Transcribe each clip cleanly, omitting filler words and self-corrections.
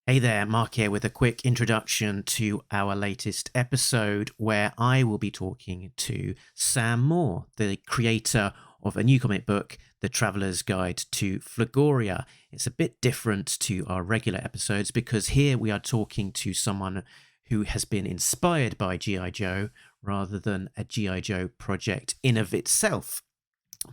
Hey there, Mark here with a quick introduction to our latest episode where I will be talking to Sam Moore, the creator of a new comic book, The Traveller's Guide to Flogoria. It's a bit different to our regular episodes because here we are talking to someone who has been inspired by G.I. Joe rather than a G.I. Joe project in of itself.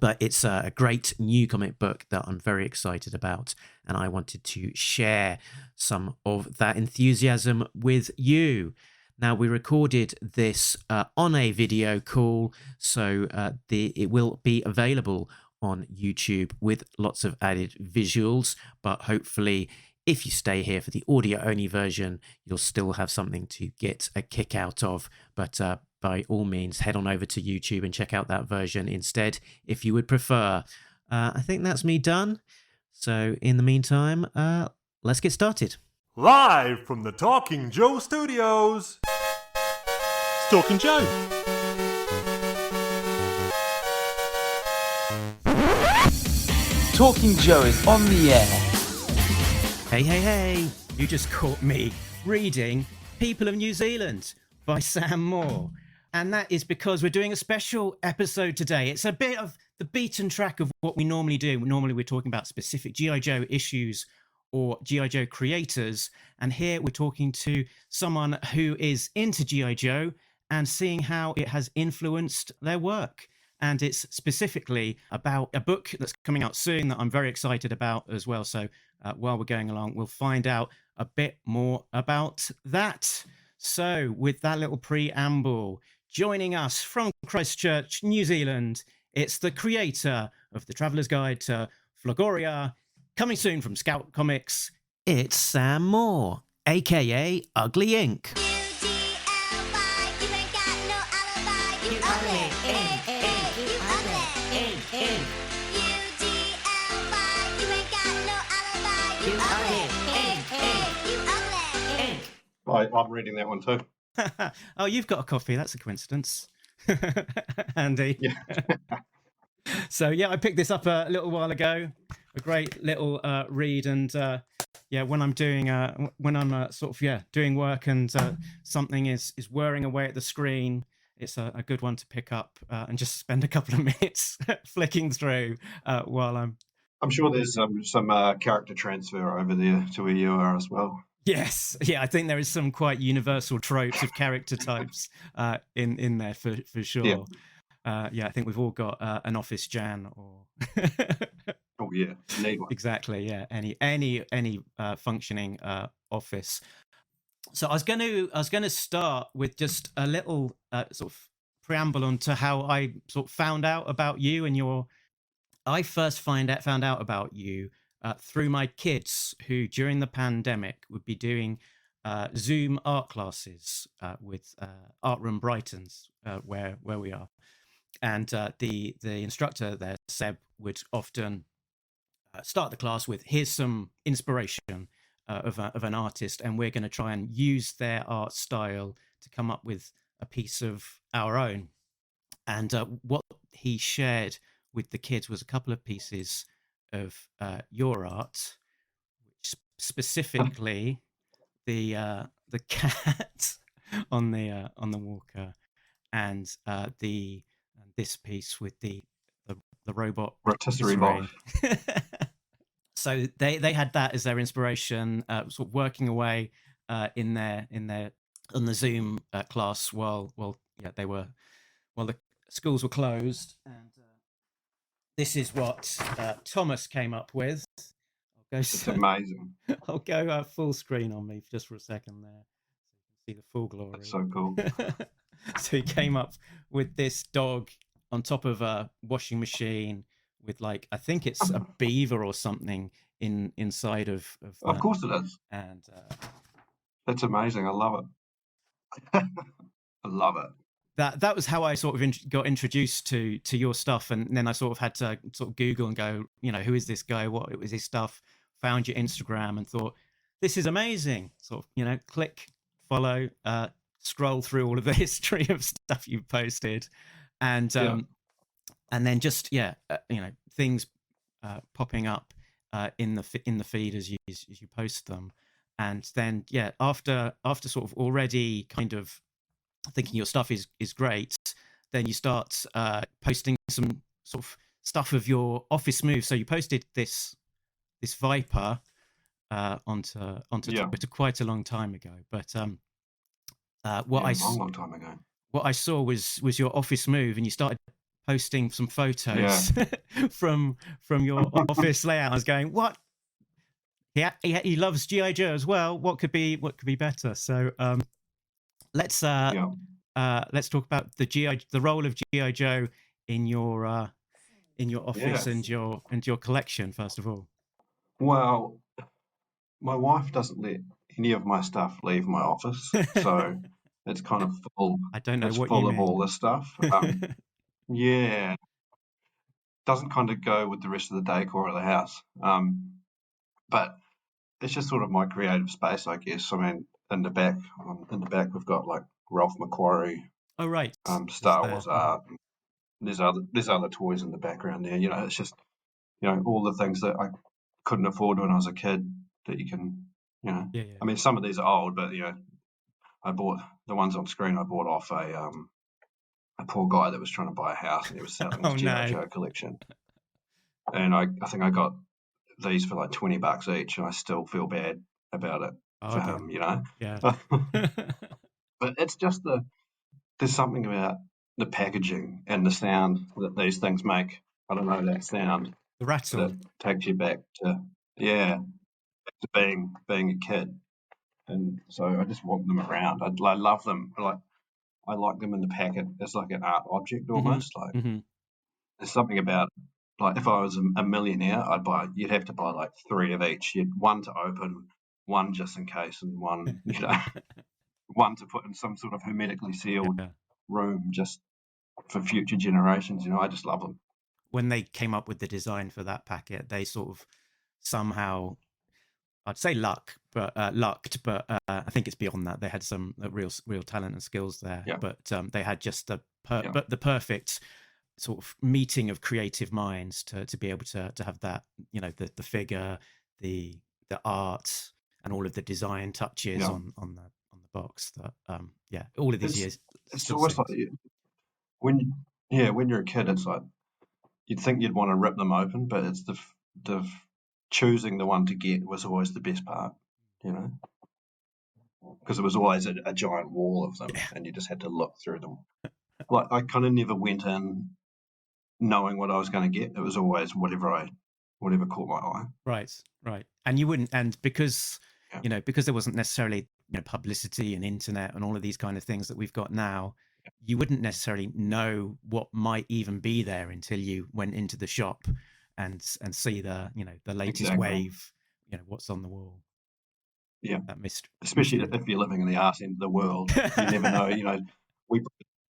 But it's a great new comic book that I'm very excited about, and I wanted to share some of that enthusiasm with you. Now, we recorded this on a video call, so it will be available on YouTube with lots of added visuals, but hopefully if you stay here for the audio-only version, you'll still have something to get a kick out of. But by all means, head on over to YouTube and check out that version instead, if you would prefer. I think that's me done. So in the meantime, let's get started. Live from the Talking Joe Studios, it's Talking Joe. Talking Joe is on the air. Hey, you just caught me reading People of New Zealand by Sam Moore. And that is because we're doing a special episode today. It's a bit of the beaten track of what we normally do. Normally we're talking about specific G.I. Joe issues or G.I. Joe creators. And here we're talking to someone who is into G.I. Joe and seeing how it has influenced their work. And it's specifically about a book that's coming out soon that I'm very excited about as well. So while we're going along, we'll find out a bit more about that. So with that little preamble, joining us from Christchurch, New Zealand, it's the creator of The Traveller's Guide to Flogoria, coming soon from Scout Comics, it's Sam Moore, aka Ugly Ink. I'm reading that one too. Oh, you've got a copy. That's a coincidence. Andy. Yeah. So, yeah, I picked this up a little while ago. A great little read. And, when I'm doing doing work and something is whirring away at the screen, it's a good one to pick up and just spend a couple of minutes flicking through while I'm sure there's some character transfer over there to where you are as well. Yes, yeah, I think there is some quite universal tropes of character types in there for sure. I think we've all got an office Jan or oh yeah, need one. Exactly, yeah, any functioning office. So I was going to start with just a little sort of preamble onto how I sort of found out about you and your. I first found out about you through my kids, who during the pandemic would be doing Zoom art classes with Art Room Brightons, where we are, and the instructor there, Seb, would often start the class with, "Here's some inspiration of an artist, and we're going to try and use their art style to come up with a piece of our own." And what he shared with the kids was a couple of pieces of your art, which specifically the cat on the walker, and this piece with the robot rotisserie bowl. So they had that as their inspiration, sort of working away in their on the Zoom class while the schools were closed. And this is what Thomas came up with. It's amazing. I'll go full screen on me just for a second there, so you can see the full glory. That's so cool. So he came up with this dog on top of a washing machine with, like, I think it's a beaver or something inside of Of course it is. And that's amazing. I love it. I love it. That was how I sort of got introduced to your stuff, and then I sort of had to sort of Google and go, who is this guy? What was his stuff? Found your Instagram and thought, this is amazing. Sort of, click, follow, scroll through all of the history of stuff you've posted, and then just things popping up in the feed as you post them. and then after sort of already kind of thinking your stuff is great, then you start posting some sort of stuff of your office moves. So you posted this Viper onto Yeah, Twitter quite a long time ago, but yeah, long time ago. what I saw was your office move, and you started posting some Yeah. photos from your office layout. I was going, what? He loves GI Joe as well. What could be better? So let's Yeah. let's talk about the role of GI Joe in your office Yes. and your collection first of all. Well, my wife doesn't let any of my stuff leave my office, so it's kind of full. I don't know It's what you full of mean. all this stuff. Yeah, doesn't kind of go with the rest of the decor of the house. But it's just sort of my creative space, I guess. I mean, in the back, we've got like Ralph McQuarrie, Oh right, is Star there? Wars art. There's other toys in the background there. You know, it's just all the things that I couldn't afford when I was a kid that you can, Yeah, yeah. I mean, some of these are old, but I bought the ones on screen. I bought off a poor guy that was trying to buy a house and he was selling his Oh GI no. Joe collection. And I think I got these for like $20 each, and I still feel bad about it Oh for him, damn. Yeah. But it's just there's something about the packaging and the sound that these things make. I don't know, that sound The that rattle. takes you back to to being a kid. And so I just want them around. I love them. I like them in the packet as like an art object Mm-hmm. almost. Like Mm-hmm. there's something about like if I was a millionaire, you'd have to buy like three of each. You'd one to open, one just in case, and one one to put in some sort of hermetically sealed Yeah. room just for future generations. I just love them. When they came up with the design for that packet, they sort of somehow, I'd say lucked, but I think it's beyond that. They had some real talent and skills there, Yeah, but they had just yeah. the perfect sort of meeting of creative minds to be able to have that, the figure, the art, and all of the design touches Yeah, on the box that all of these it's years it's still always like sings. when when you're a kid, it's like you'd think you'd want to rip them open, but it's the choosing the one to get was always the best part, you know, because it was always a giant wall of them, Yeah. and you just had to look through them. Like I kind of never went in knowing what I was going to get. It was always whatever caught my eye. Right, right. And you wouldn't, and because Yeah, because there wasn't necessarily publicity and internet and all of these kind of things that we've got now, you wouldn't necessarily know what might even be there until you went into the shop and see the the latest exactly. wave, what's on the wall. Yeah, That especially mystery. if you're living in the arse end of the world, you never know. We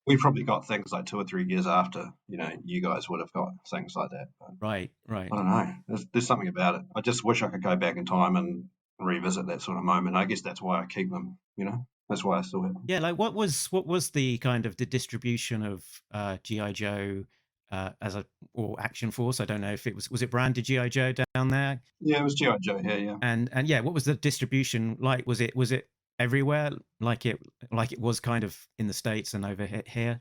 we probably got things like 2 or 3 years after you guys would have got things like that. But Right, I right. don't know. There's something about it. I just wish I could go back in time and revisit that sort of moment. I guess that's why I keep them. That's why I still have them. Yeah, like what was the kind of the distribution of GI Joe as a or Action Force? I don't know if it was it branded GI Joe down there. Yeah, it was GI Joe here. Yeah, And yeah, what was the distribution like? Was it everywhere like it was kind of in the States and over here?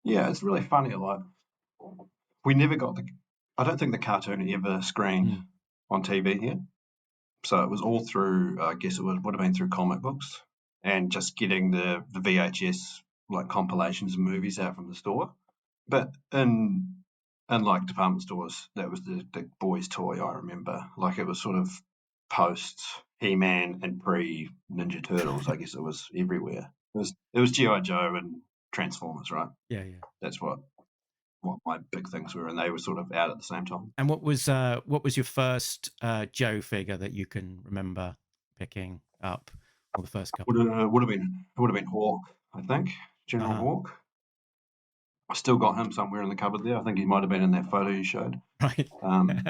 yeah. It's really funny. Like we never got the. I don't think the cartoon ever screened Mm, on TV here. So it was all through. I guess would have been through comic books and just getting the VHS like compilations of movies out from the store. But in like department stores, that was the boys' toy. I remember, like it was sort of post He-Man and pre Ninja Turtles. I guess it was everywhere. It was GI Joe and Transformers, right? yeah, yeah. That's what my big things were, and they were sort of out at the same time. And what was your first Joe figure that you can remember picking up, or the first Would couple? have would have been would have been Hawk, I think, Uh General huh. Hawk. I still got him somewhere in the cupboard there. I think he might have been in that photo you showed. Right. Um,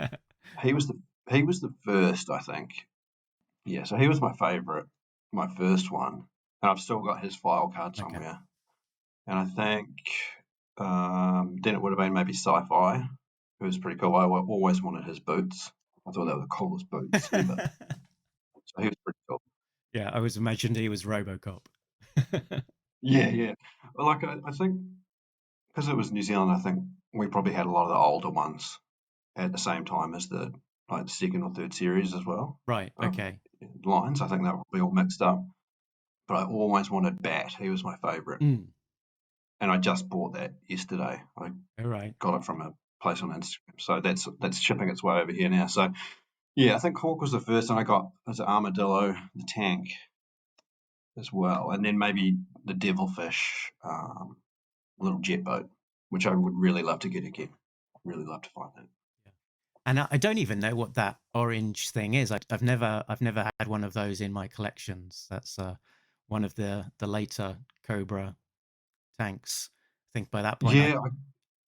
he was the first, I think. Yeah, so he was my favourite, my first one, and I've still got his file card Okay. somewhere. And I think then it would have been maybe Sci-Fi, who was pretty cool. I always wanted his boots. I thought they were the coolest boots ever. So he was pretty cool. Yeah, I always imagined he was RoboCop. Yeah. Like I think because it was New Zealand, I think we probably had a lot of the older ones at the same time as the like second or third series as well Right. of Okay. lines. I think that would be all mixed up. But I always wanted Bat. He was my favourite, Mm. and I just bought that yesterday. I All right. got it from a place on Instagram, so that's shipping its way over here now. So yeah, I think Hawk was the first, and I got as Armadillo, the tank as well, and then maybe the Devilfish, little jet boat, which I would really love to get again. Really love to find that. And I don't even know what that orange thing is. I've never had one of those in my collections. That's one of the later Cobra tanks. I think by that point Yeah,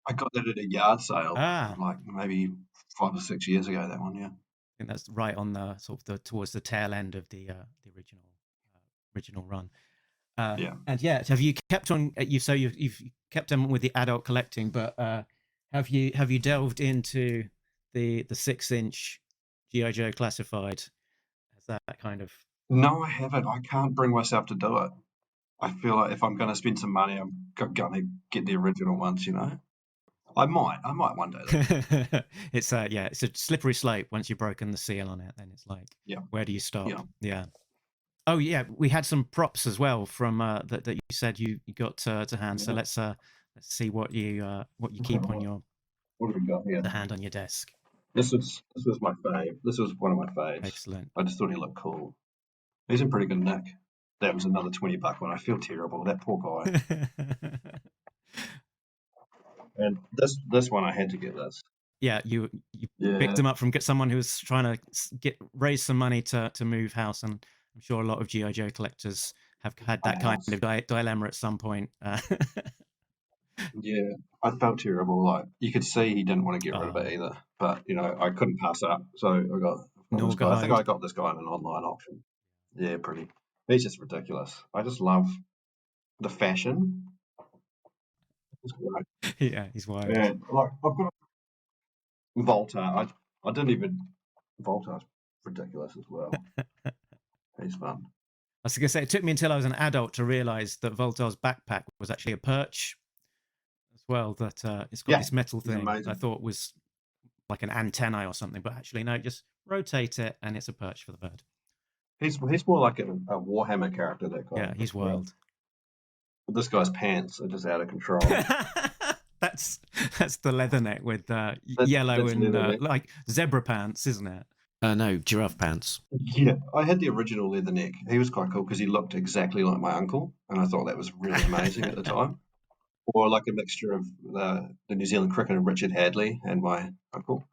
I got that at a yard sale, I like maybe 5 or 6 years ago. That one, yeah. think that's right on the sort of towards the tail end of the original run. Yeah. And yeah, have you kept on? You've kept on with the adult collecting, but have you delved into the 6-inch GI Joe classified? Has that kind of No, I haven't. I can't bring myself to do it. I feel like if I'm going to spend some money, I'm going to get the original ones. I might one day though. it's it's a slippery slope. Once you've broken the seal on it, then it's like, Yeah, where do you yeah. stop? Yeah. Oh yeah, we had some props as well from that you said you got to hand. So Yeah. let's see what you keep on your What have we got here? the hand on your desk. This was my fave. This was one of my faves. Excellent. I just thought he looked cool. He's in pretty good nick. That was another $20 one. I feel terrible. That poor guy. And this one I had to get this. Yeah, you picked Yeah, him up from someone who was trying to raise some money to move house, and I'm sure a lot of GI Joe collectors have had my that kind house. of dilemma at some point. Yeah, I felt terrible. Like you could see he didn't want to get rid of Oh, it either. But I couldn't pass it up. So I got this guy. I think Norgahide. I got this guy in an online auction. Yeah, pretty. He's just ridiculous. I just love the fashion. It's great. Yeah, he's wild. And like I've got Volta. I didn't even Volta's ridiculous as well. He's fun. I was going to say, it took me until I was an adult to realize that Voltar's backpack was actually a perch as well. That it's got Yeah, this metal he's thing I amazing. thought was like an antennae or something, but actually no, just rotate it and it's a perch for the bird. He's more like a Warhammer character, that guy. Yeah, he's wild. But this guy's pants are just out of control. that's the leather neck with yellow That's and leather neck. like zebra pants, isn't it? No, giraffe pants. Yeah, I had the original leather neck. He was quite cool because he looked exactly like my uncle, and I thought that was really amazing at the time. Or like a mixture of the New Zealand cricketer Richard Hadley and my uncle.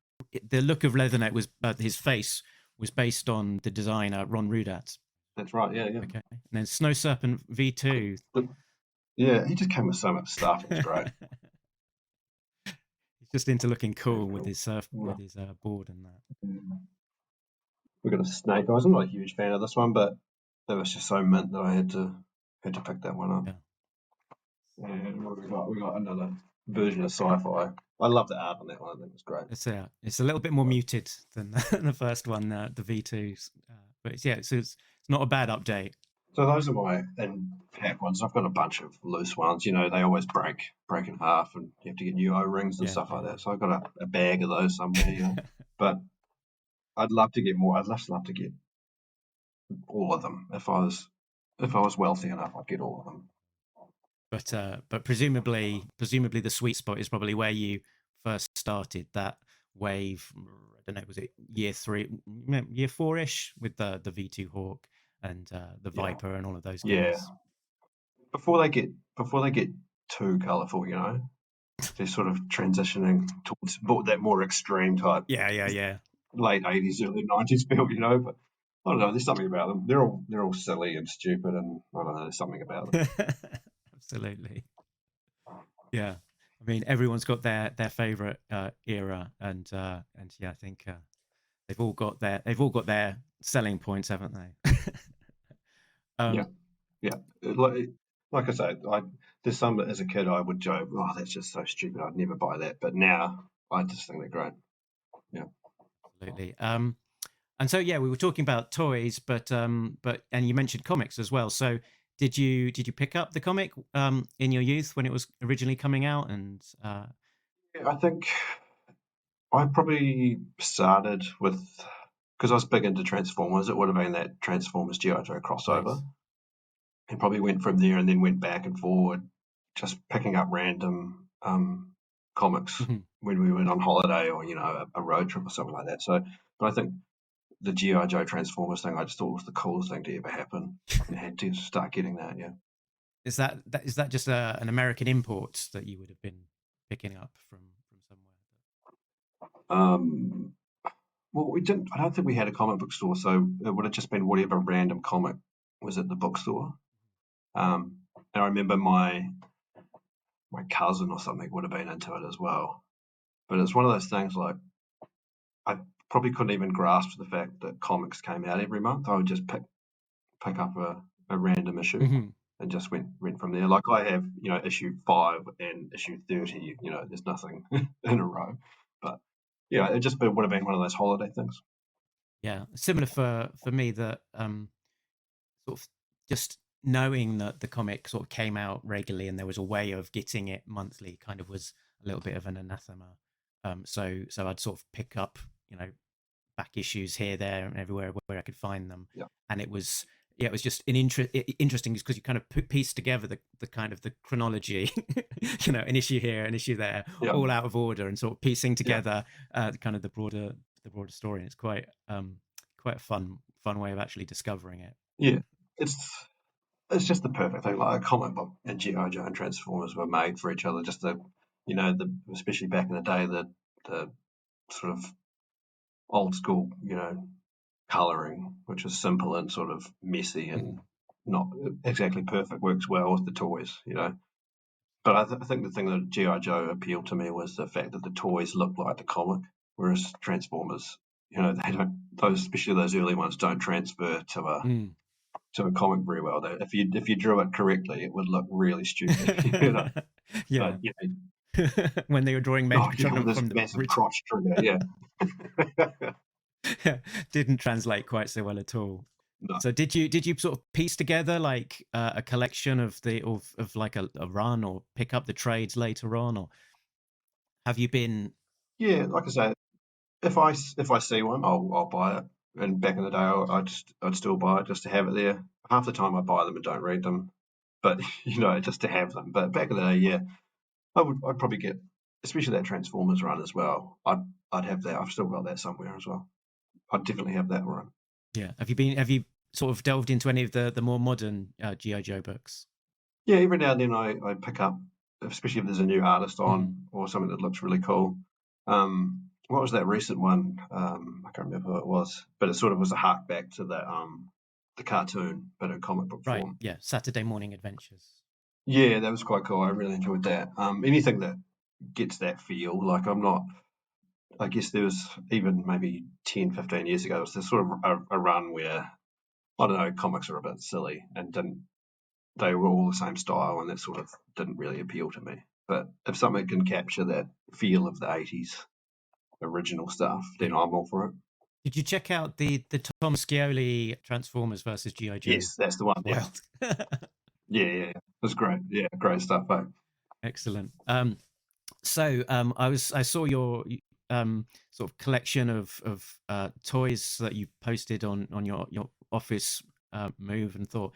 The look of Leatherneck was his face was based on the designer Ron Rudat. That's right. Yeah, yeah. Okay, and then Snow Serpent V2. But, yeah, he just came with so much stuff. It was great. He's just into looking cool with Cool. his surf Yeah. with his board and that. We got a Snake Eyes. I'm not a huge fan of this one, but that was just so mint that I had to pick that one up. Yeah. And what have we got? We got another version of sci-fi. I love the art on that one. I think it was great. It's a little bit more muted than the first one, the V2s, but it's not a bad update. So those are my in-pack ones. I've got a bunch of loose ones. They always break in half, and you have to get new O-rings and stuff like that. So I've got a bag of those somewhere. But I'd love to get more. I'd love to get all of them. If I was wealthy enough, I'd get all of them. But presumably the sweet spot is probably where you first started that wave. I don't know, was it year 4-ish with the V2 Hawk and the Viper and all of those guys? Yeah. Before they get too colourful, they're sort of transitioning towards that more extreme type. Yeah. Late 80s, early 90s feel, but I don't know. There's something about them. They're all silly and stupid, and I don't know. There's something about them. Absolutely. Yeah. I mean, everyone's got their favorite era, and yeah, I think they've all got their selling points, haven't they? Yeah. Like I say, there's some that as a kid I would joke, "Oh, that's just so stupid. I'd never buy that." But now I just think they're great. Yeah. Absolutely. And so yeah, we were talking about toys, but and you mentioned comics as well. So did you pick up the comic in your youth when it was originally coming out? And Yeah, I think I probably started with because I was big into Transformers. It would have been that Transformers G.I. Joe crossover, nice. and probably went from there and then went back and forward, just picking up random comics Mhm. when we went on holiday or a road trip or something like that. So, but I think the G.I. Joe Transformers thing I just thought was the coolest thing to ever happen, and had to start getting that. Yeah. Is that just an American import that you would have been picking up from somewhere? Um, well, we didn't. I don't think we had a comic book store, so it would have just been whatever random comic was at the bookstore. And I remember my cousin or something would have been into it as well. But it's one of those things like I probably couldn't even grasp the fact that comics came out every month. I would just pick up a random issue Mhm. and just went from there. Like I have, issue 5 and issue 30. There's nothing in a row, but yeah, it would have been one of those holiday things. Yeah, similar for me that sort of just knowing that the comic sort of came out regularly and there was a way of getting it monthly kind of was a little bit of an anathema. So I'd sort of pick up, back issues here, there, and everywhere where I could find them, Yeah, and it was just interesting because you kind of piece together the kind of the chronology, an issue here, an issue there, yeah, all out of order, and sort of piecing yeah, together kind of the broader story. And it's quite a fun way of actually discovering it. yeah. It's it's just the perfect thing. Like a comic book and GI Joe and Transformers were made for each other. Just especially back in the day, the sort of old school, colouring, which is simple and sort of messy and Mhm. not exactly perfect, works well with the toys. But I think the thing that GI Joe appealed to me was the fact that the toys look like the comic, whereas Transformers, they don't. Those, especially those early ones, don't transfer Mm. to a comic very well. If you drew it correctly, it would look really stupid. But Yeah. When they were drawing all Megatron this from the massive crotch trigger, yeah. didn't translate quite so well at all. No. So did you sort of piece together like a collection of like a run, or pick up the trades later on, or have you been? Yeah, like I say, if I see one, I'll buy it. And back in the day, I'd still buy it just to have it there. Half the time I buy them and don't read them, but just to have them. But back in the day, yeah, I'd probably get, especially that Transformers run as well. I'd have that. I've still got that somewhere as well. I'd definitely have that run. Yeah, have you sort of delved into any of the more modern GI Joe books? Yeah, every now and then I pick up, especially if there's a new artist Mhm. on or something that looks really cool. What was that recent one? I can't remember who it was, but it sort of was a hark back to the cartoon, but in comic book Right, form. yeah, Saturday Morning Adventures. Yeah, that was quite cool. I really enjoyed that. Anything that gets that feel, like I'm not. I guess there was even maybe 10, 15 years ago, it was this sort of a run where I don't know, comics are a bit silly and didn't they were all the same style, and that sort of didn't really appeal to me. But if something can capture that feel of the 80s original stuff, then Yeah. I'm all for it. Did you check out the Tom Scioli Transformers versus GI Joe Yes, that's the one. Yeah, Wild? yeah, yeah. It was great. Yeah, great stuff. Eh? Excellent. So I saw your sort of collection of toys that you posted on your office move, and thought,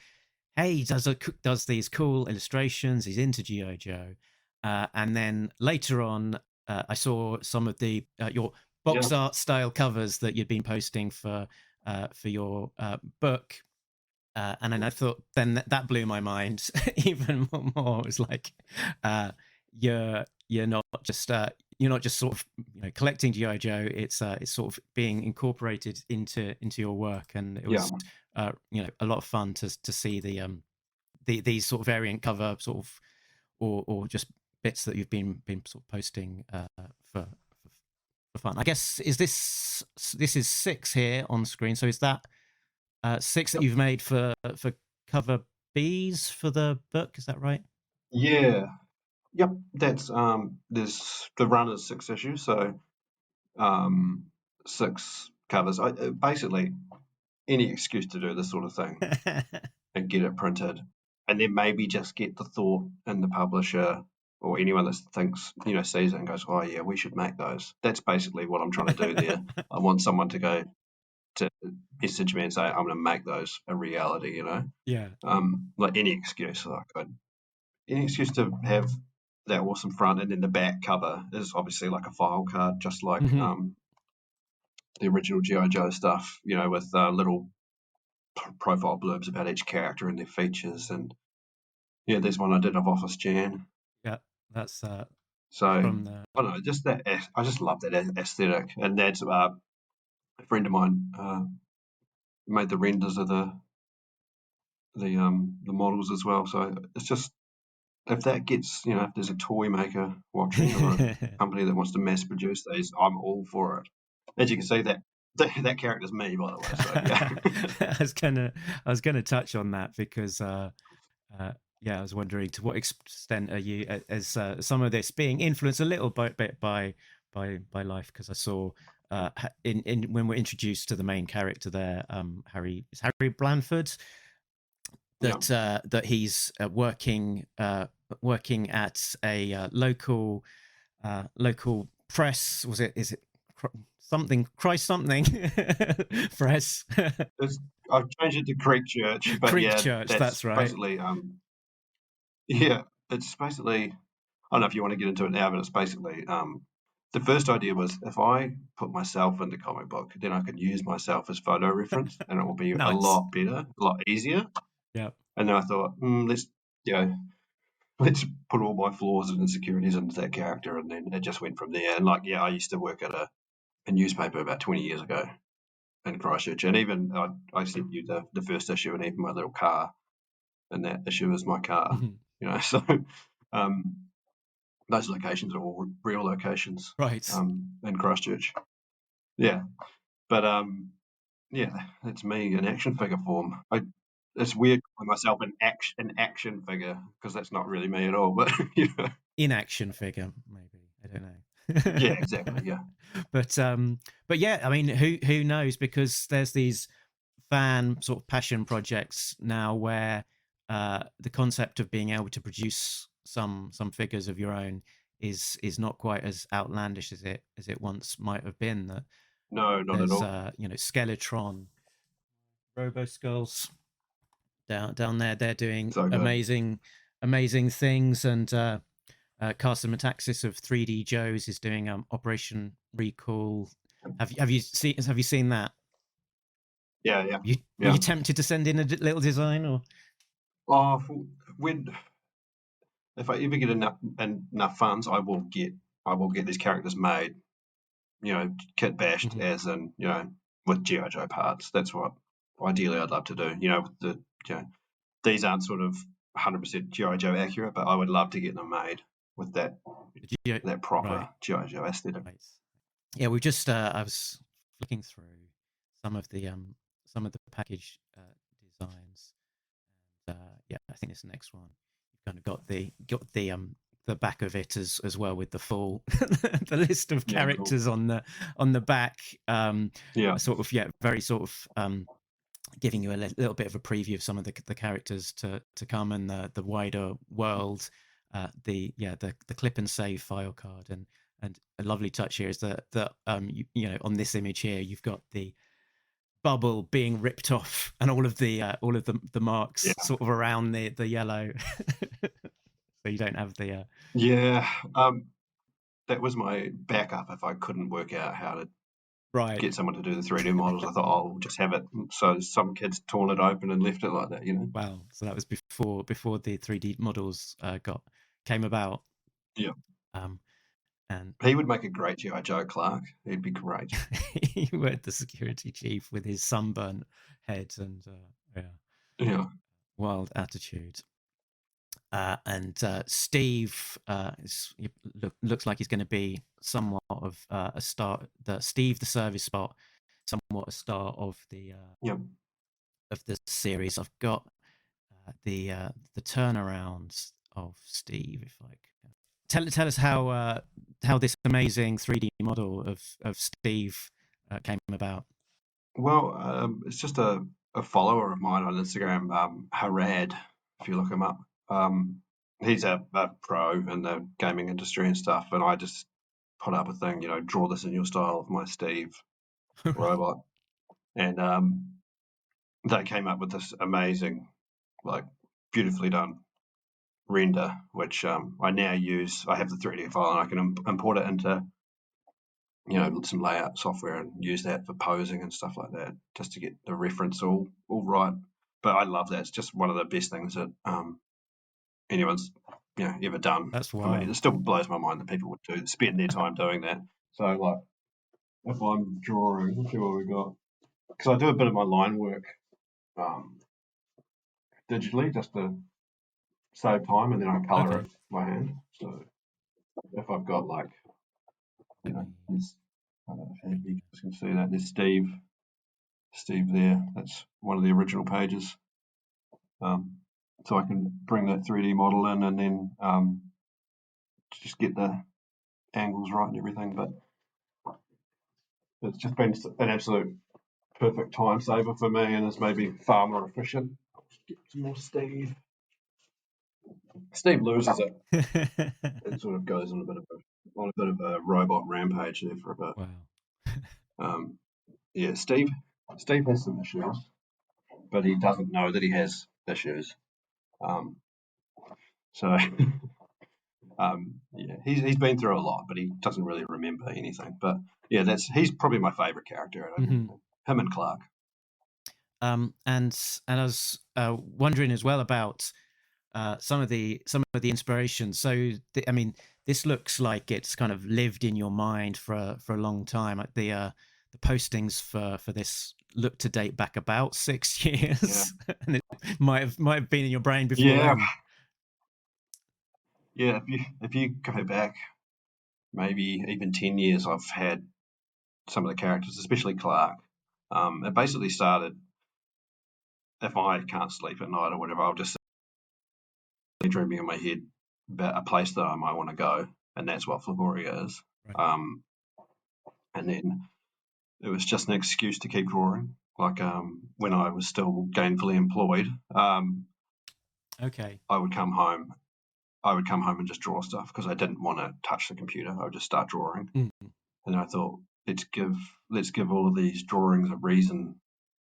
hey, he does these cool illustrations. He's into GI Joe, and then later on, I saw some of the your Yeah, box art style covers that you'd been posting for your book. And then I thought, then that blew my mind even more. It was like, you're not just sort of collecting GI Joe. It's sort of being incorporated into your work, and it yeah, was a lot of fun to see these sort of variant cover sort of or just bits that you've been sort of posting for fun. I guess this is 6 here on screen. So is that 6 that yep, you've made for cover Bs for the book? Is that right? yeah, yep. That's there's the run is 6 issues, so um, 6 covers. Basically, any excuse to do this sort of thing and get it printed, and then maybe just get the thought in the publisher or anyone that thinks, sees it and goes, oh yeah, we should make those. That's basically what I'm trying to do there. I want someone to go to message me and say, I'm going to make those a reality, Yeah. Like any excuse any excuse to have that awesome front, and then the back cover is obviously like a file card, just like the original GI Joe stuff, with little profile blurbs about each character and their features. And yeah, there's one I did of Office Jan. Yeah, that's So I from the. don't know, just that. I just love that aesthetic, and that's a friend of mine made the renders of the models as well. So it's just, if that gets, if there's a toy maker watching or a company that wants to mass produce these, I'm all for it. As you can see, that character's me, by the way. So yeah. I was gonna touch on that because yeah, I was wondering to what extent are you, as some of this being influenced a little bit by life, because I saw in when we're introduced to the main character there, Harry Blanford, Yeah. that he's working at a local press. Is it something Christ something press? I've changed it to Creek Church, but Creek yeah, Church, that's right. basically yeah, it's basically, I don't know if you want to get into it now, but it's basically the first idea was, if I put myself in the comic book, then I could use myself as photo reference, and it will be a Nice. lot better, a lot easier. Yeah. And then I thought, let's let's put all my flaws and insecurities into that character, and then it just went from there. And I used to work at a newspaper about 20 years ago in Christchurch, and even I sent you the first issue, and even my little car in that issue is my car. So those locations are all real locations, right, in Christchurch. Yeah, but yeah, that's me in action figure form. It's weird calling myself an action figure, because that's not really me at all. But in action figure, maybe, I don't know. Yeah, exactly. Yeah, but yeah, I mean, who knows? Because there's these fan sort of passion projects now where the concept of being able to produce some figures of your own is not quite as outlandish as it once might have been. That no, not at there's all. Skeletron, Robo Skulls down there. They're doing So good. amazing things, and Carson Metaxas of 3D Joes is doing Operation Recall. Have you seen that? Yeah. Were you tempted to send in a little design, or? Oh, if I ever get enough funds, I will get these characters made. Kit bashed, as in, with GI Joe parts. That's what ideally I'd love to do. These aren't sort of 100% GI Joe accurate, but I would love to get them made with that proper right. GI Joe aesthetic. Right. Yeah, we just I was looking through some of the package designs, and yeah, I think this next one you've kind of got the back of it as well, with the full the list of characters on the back. Sort of, very sort of giving you a little bit of a preview of some of the characters to come, and the wider world. The clip and save file card, and a lovely touch here is that on this image here you've got the bubble being ripped off, and all of the marks sort of around the yellow. So you don't have the that was my backup if I couldn't work out how to right get someone to do the 3D models. I thought, I'll just have it, so some kids torn it open and left it like that. Wow, so that was before the 3D models came about. Yeah. And he would make a great GI Joe Clark. He'd be great. He were the security chief with his sunburnt head and wild attitude. And Steve looks like he's going to be somewhat of a star. Steve the Service Spot, somewhat a star of the of the series. I've got the turnarounds of Steve. If I can tell us how this amazing 3D model of Steve came about. Well, it's just a follower of mine on Instagram, Harad, if you look him up. He's a pro in the gaming industry and stuff, and I just put up a thing, draw this in your style of my Steve Right. robot. And they came up with this amazing, like, beautifully done render, which I now use. I have the 3D file and I can import it into some layout software and use that for posing and stuff like that, just to get the reference all right. But I love that. It's just one of the best things that anyone's ever done That's for me. wild. It still blows my mind that people would spend their time doing that. So like if I'm drawing, let's see what we got. Because I do a bit of my line work um, digitally just to save time, and then I colour Okay. it by hand. So if I've got like Let me there's I don't know if you guys can see that there's Steve there. That's one of the original pages. Um, so I can bring that 3D model in and then just get the angles right and everything. But it's just been an absolute perfect time saver for me, and it's made me far more efficient. I'll just get some more Steve. Steve loses it and sort of goes on a bit of a robot rampage there for a bit. Wow. Um, yeah, Steve has some issues, but he doesn't know that he has issues. Um, so yeah, he's been through a lot, but he doesn't really remember anything. But yeah, he's probably my favourite character. Hmm. Him and Clark. And I was wondering as well about some of the inspiration. So I mean, this looks like it's kind of lived in your mind for a long time. Like the postings for this look to date back about 6 Yeah, years, and it might have been in your brain before yeah, then. yeah. If you go back maybe even 10 years, I've had some of the characters, especially Clark. It basically started if I can't sleep at night or whatever, I'll just dreaming in my head about a place that I might want to go, and that's what Flogoria is. Right. Um, and then it was just an excuse to keep drawing. Like when I was still gainfully employed, Okay. I would come home. I would come home and just draw stuff because I didn't want to touch the computer. I would just start drawing, Mm. and I thought let's give all of these drawings a reason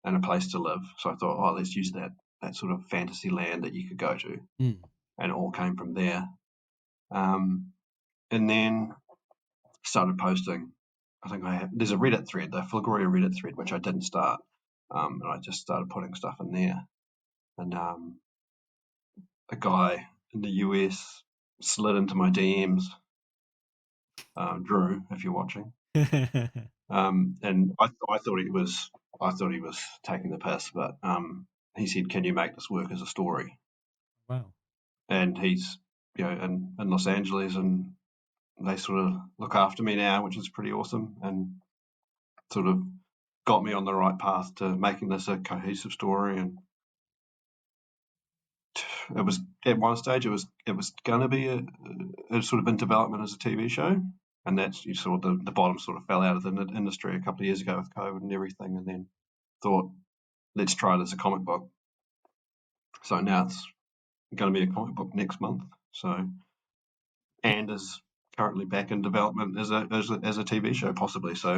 and a place to live. So I thought, oh, let's use that sort of fantasy land that you could go to, Mm. and it all came from there. And then started posting. I think there's a Reddit thread, the Flogoria Reddit thread, which I didn't start, and I just started putting stuff in there. And a guy in the US slid into my DMs, Drew, if you're watching, and I thought he was taking the piss, but he said, "Can you make this work as a story?" Wow. And he's in Los Angeles, and they sort of look after me now, which is pretty awesome, and sort of got me on the right path to making this a cohesive story. And it was at one stage it was going to be a sort of in development as a TV show, and that's you saw the bottom sort of fell out of the industry a couple of years ago with COVID and everything, and then thought let's try it as a comic book. So now it's going to be a comic book next month. So and is currently back in development as a TV show possibly. So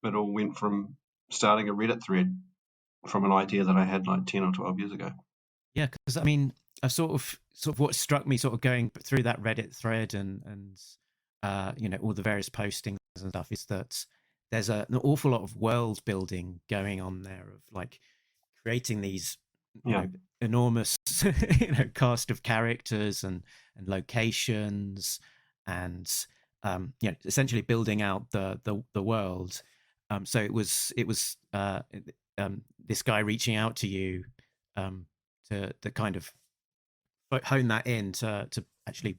it all went from starting a Reddit thread from an idea that I had like 10 or 12 years ago. Yeah, because I mean, I sort of what struck me, sort of going through that Reddit thread and all the various postings and stuff, is that there's an awful lot of world building going on there, of like creating these Yeah, enormous cast of characters and locations, and essentially building out the world. So it was this guy reaching out to you to kind of hone that in to actually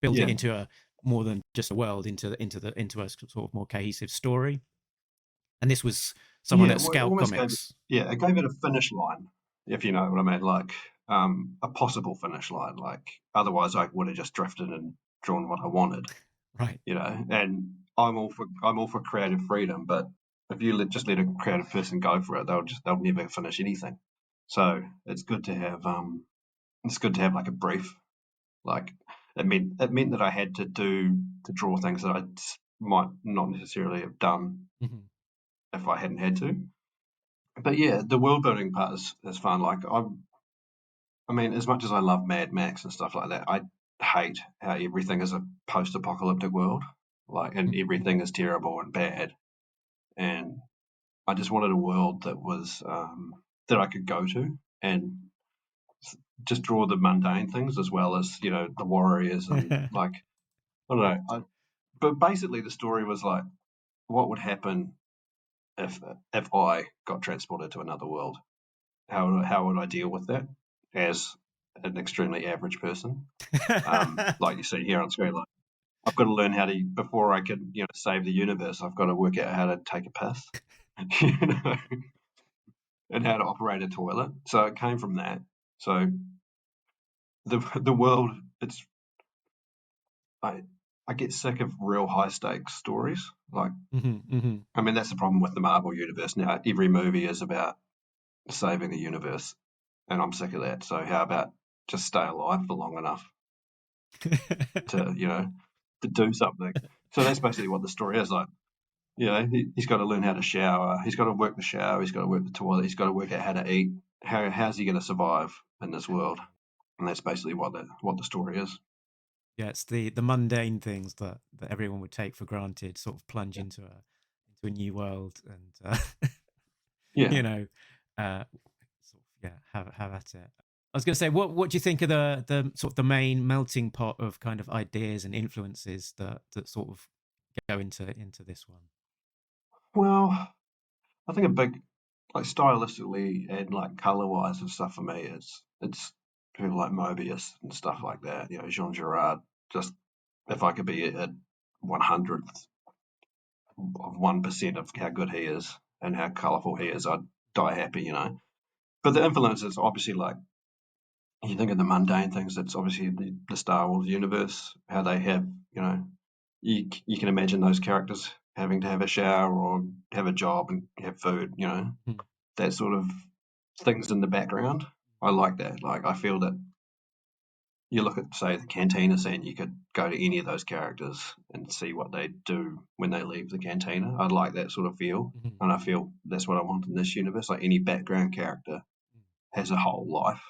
build it yeah, into a more than just a world, into a sort of more cohesive story. And this was someone yeah. at Well, it Scout almost gave Comics. it gave it a finish line, if you know what I mean, like a possible finish line. Like otherwise, I would have just drifted and drawn what I wanted, Right. And I'm all for creative freedom, but if you just let a creative person go for it, they'll never finish anything. So it's good to have like a brief. Like it meant that I had to draw things that I might not necessarily have done Mhm. if I hadn't had to. But yeah, the world building part is fun. Like I mean, as much as I love Mad Max and stuff like that, I hate how everything is a post-apocalyptic world. Like, and everything is terrible and bad. And I just wanted a world that was that I could go to and just draw the mundane things as well as the warriors and like I don't know. But basically, the story was like, what would happen if I got transported to another world? How would I deal with that as an extremely average person? Like you see here on screen, like I've got to learn how to before I can save the universe. I've got to work out how to take a piss, you know, and how to operate a toilet. So it came from that. So the world, it's I I get sick of real high stakes stories. Like Mhm, mhm. I mean, that's the problem with the Marvel universe now. Every movie is about saving the universe, and I'm sick of that. So how about just stay alive for long enough to to do something? So that's basically what the story is like. He's got to learn how to shower. He's got to work the shower. He's got to work the toilet. He's got to work out how to eat. How's he going to survive in this world? And that's basically what the story is. Yeah, it's the mundane things that everyone would take for granted, sort of plunge into a new world, and Yeah. you know, sort of, yeah, have at it. I was going to say, what do you think of the sort of the main melting pot of kind of ideas and influences that sort of go into this one? Well, I think a big like stylistically and like color wise and stuff for me, it's people like Mobius and stuff like that. Jean Girard. Just if I could be at 100th of 1% of how good he is and how colourful he is, I'd die happy. But the influences, obviously, like you think of the mundane things. It's obviously the Star Wars universe, how they have, you can imagine those characters having to have a shower or have a job and have food, Hmm. that sort of things in the background. I like that. Like I feel that you look at, say, the cantina scene, you could go to any of those characters and see what they do when they leave the cantina. I like that sort of feel. Mhm. And I feel that's what I want in this universe. Like any background character has a whole life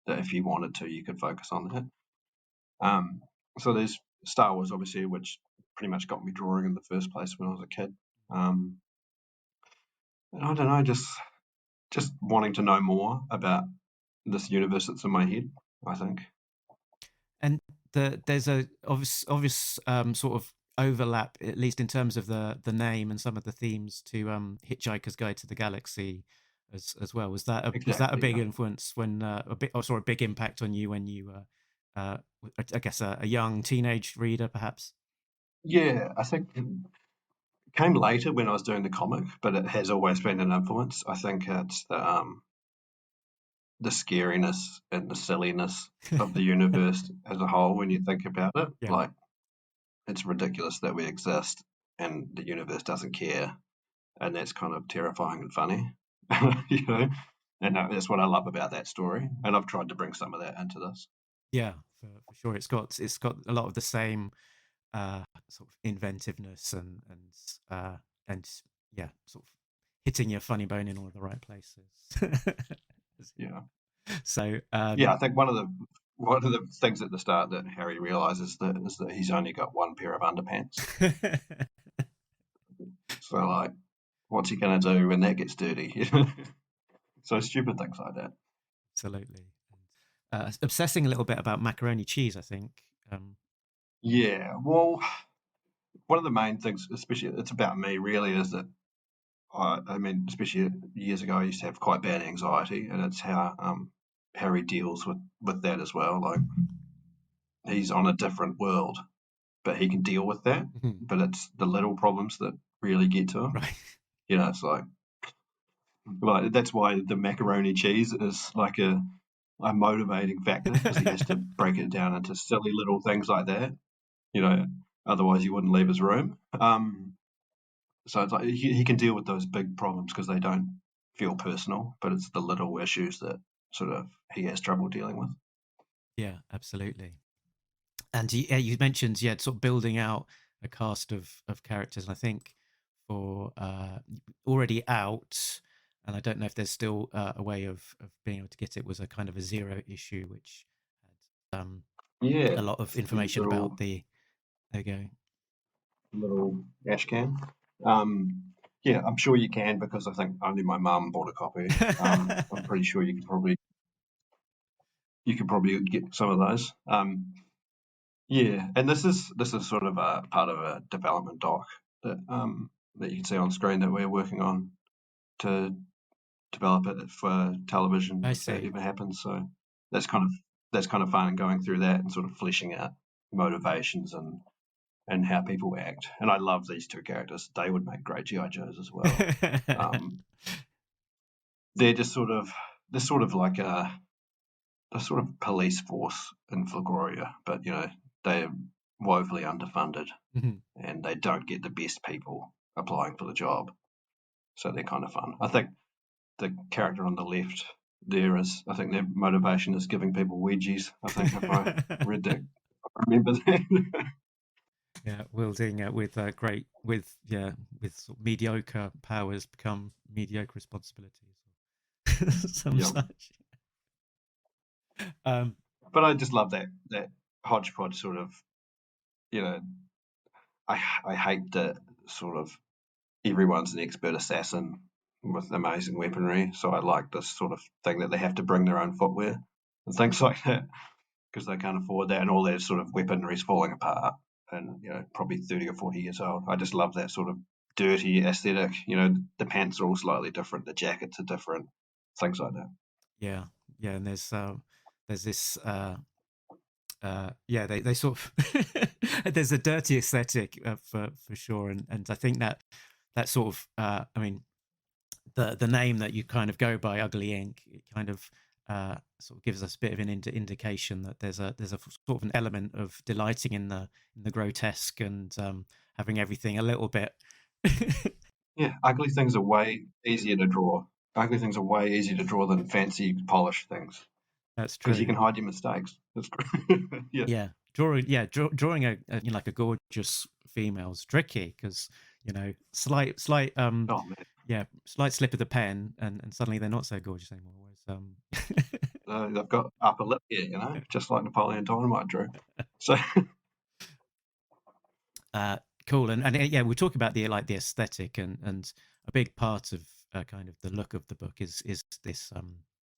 that if you wanted to, you could focus on that. So there's Star Wars, obviously, which pretty much got me drawing in the first place when I was a kid. And I don't know, just wanting to know more about this universe that's in my head, I think. And there's a obvious sort of overlap, at least in terms of the name and some of the themes to Hitchhiker's Guide to the Galaxy as well. Was that a Exactly, big yeah. influence when a big impact on you when you I guess a young teenage reader perhaps? Yeah, I think it came later when I was doing the comic, but it has always been an influence. I think it's the scariness and the silliness of the universe as a whole when you think about it. Yeah. Like, it's ridiculous that we exist and the universe doesn't care, and that's kind of terrifying and funny, you know. And that's what I love about that story, and I've tried to bring some of that into this. Yeah, for sure. It's got a lot of the same sort of inventiveness and yeah, sort of hitting your funny bone in all of the right places. Yeah, So yeah. I think one of the things at the start that Harry realizes that is that he's only got one pair of underpants. So like, what's he gonna do when that gets dirty? So stupid things like that. absolutely. Obsessing a little bit about macaroni cheese, I think. Yeah. Well, one of the main things, especially it's about me, really, is that I mean, especially years ago, I used to have quite bad anxiety, and it's how Harry deals with that as well. Like he's on a different world, but he can deal with that. Mhm. But it's the little problems that really get to him. Right. It's like that's why the macaroni cheese is like a motivating factor because he has to break it down into silly little things like that. You know, otherwise he wouldn't leave his room. So it's like he can deal with those big problems because they don't feel personal, but it's the little issues that sort of he has trouble dealing with. Yeah, absolutely. And you mentioned sort of building out a cast of characters, and I think for already out, and I don't know if there's still a way of being able to get it, was a kind of a 0 issue which had Yeah, a lot of the information about little the. There you go. little ash can. Yeah, I'm sure you can because I think only my mum bought a copy. I'm pretty sure you could probably get some of those. Yeah, and this is sort of a part of a development doc that you can see on screen that we're working on to develop it for television I if that see. ever happens. So that's kind of that's kind of fun and going through that and sort of fleshing out motivations and how people act. And I love these two characters. They would make great GI Joes as well. Um, they're just sort of like a sort of police force in Flogoria, but they're woefully underfunded Mhm. and they don't get the best people applying for the job. So they're kind of fun. I think the character on the left there I think their motivation is giving people wedgies. I think if I read that, I remember that. Yeah, wielding with sort of mediocre powers become mediocre responsibilities, or some Yeah, such. Um, but I just love that hodgepodge sort of. You know, I hate that sort of everyone's an expert assassin with amazing weaponry. So I like this sort of thing that they have to bring their own footwear and things like that because they can't afford that, and all their sort of weaponry is falling apart, and probably 30 or 40 years old. I just love that sort of dirty aesthetic. The pants are all slightly different, the jackets are different, things like that. yeah, yeah, and there's this they sort of there's a dirty aesthetic for sure, and I think that sort of I mean the name that you kind of go by, Ugly Ink, it kind of sort of gives us a bit of an indication that there's a sort of an element of delighting in the grotesque and having everything a little bit. Yeah, ugly things are way easier to draw. Ugly things are way easier to draw than fancy polished things That's because you true. can hide your mistakes. That's great. Yeah. Yeah, drawing like a gorgeous female's tricky because slight Oh man, slight slip of the pen and suddenly they're not so gorgeous anymore. Whereas they've got upper lip here, just like Napoleon Dynamite drew. So uh, cool, and yeah, we talk about the aesthetic and a big part of kind of the look of the book is this